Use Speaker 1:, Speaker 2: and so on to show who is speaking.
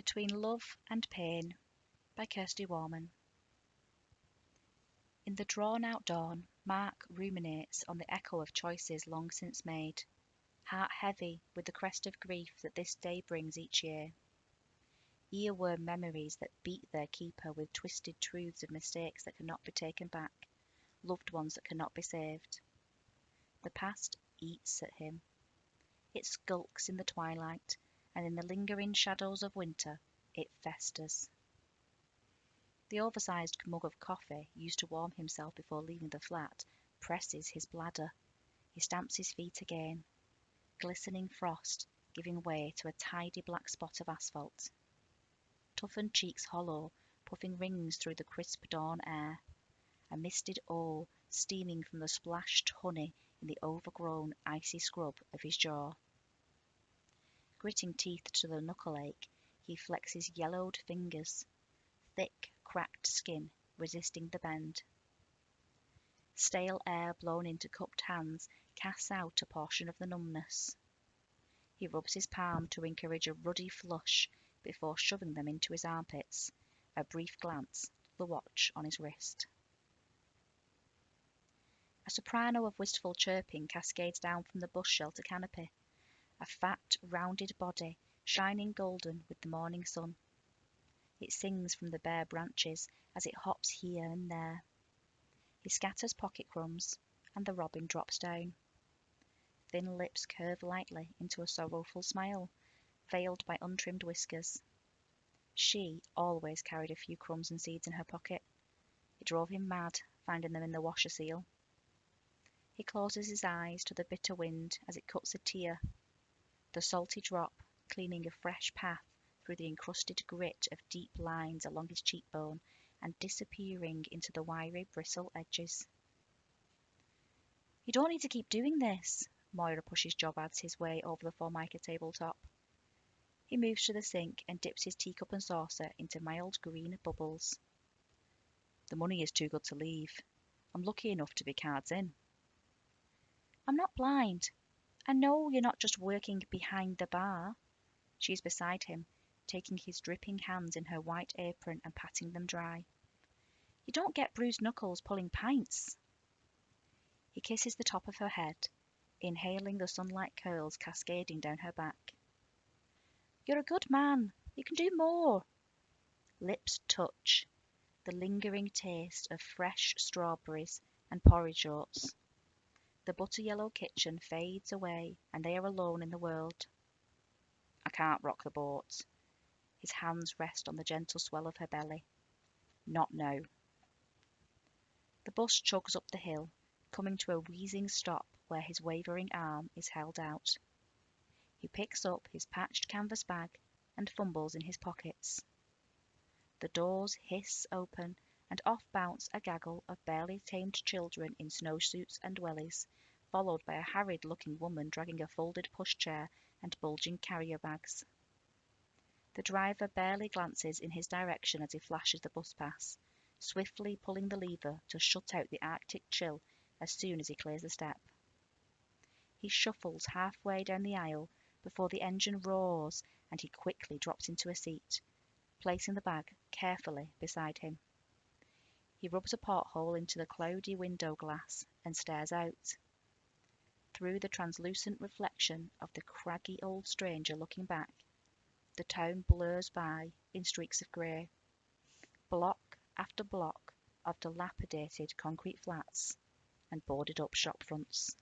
Speaker 1: Between Love and Pain by Kirsty Warman. In the drawn-out dawn, Mark ruminates on the echo of choices long since made, heart-heavy with the crest of grief that this day brings each year. Earworm memories that beat their keeper with twisted truths of mistakes that cannot be taken back, loved ones that cannot be saved. The past eats at him. It skulks in the twilight, and in the lingering shadows of winter, it festers. The oversized mug of coffee used to warm himself before leaving the flat presses his bladder. He stamps his feet again, glistening frost giving way to a tidy black spot of asphalt. Toughened cheeks hollow, puffing rings through the crisp dawn air, a misted oil steaming from the splashed honey in the overgrown icy scrub of his jaw. Gritting teeth to the knuckle ache, he flexes yellowed fingers, thick, cracked skin resisting the bend. Stale air blown into cupped hands casts out a portion of the numbness. He rubs his palm to encourage a ruddy flush before shoving them into his armpits, a brief glance at the watch on his wrist. A soprano of wistful chirping cascades down from the bus shelter canopy, a fat, rounded body shining golden with the morning sun. It sings from the bare branches as it hops here and there. He scatters pocket crumbs, and the robin drops down. Thin lips curve lightly into a sorrowful smile, veiled by untrimmed whiskers. She always carried a few crumbs and seeds in her pocket. It drove him mad, finding them in the washer seal. He closes his eyes to the bitter wind as it cuts a tear, the salty drop cleaning a fresh path through the encrusted grit of deep lines along his cheekbone and disappearing into the wiry bristle edges. "You don't need to keep doing this." Moira pushes job ads his way over the Formica tabletop. He moves to the sink and dips his teacup and saucer into mild green bubbles. "The money is too good to leave. I'm lucky enough to be cards in." "I'm not blind. I know you're not just working behind the bar." She is beside him, taking his dripping hands in her white apron and patting them dry. "You don't get bruised knuckles pulling pints." He kisses the top of her head, inhaling the sunlight curls cascading down her back. "You're a good man. You can do more." Lips touch, the lingering taste of fresh strawberries and porridge oats. The butter-yellow kitchen fades away, and they are alone in the world. "I can't rock the boat." His hands rest on the gentle swell of her belly. "Not now." The bus chugs up the hill, coming to a wheezing stop where his wavering arm is held out. He picks up his patched canvas bag and fumbles in his pockets. The doors hiss open, and off bounce a gaggle of barely tamed children in snowsuits and wellies, followed by a harried-looking woman dragging a folded pushchair and bulging carrier bags. The driver barely glances in his direction as he flashes the bus pass, swiftly pulling the lever to shut out the Arctic chill as soon as he clears the step. He shuffles halfway down the aisle before the engine roars and he quickly drops into a seat, placing the bag carefully beside him. He rubs a porthole into the cloudy window glass and stares out. Through the translucent reflection of the craggy old stranger looking back, the town blurs by in streaks of grey, block after block of dilapidated concrete flats and boarded-up shop fronts.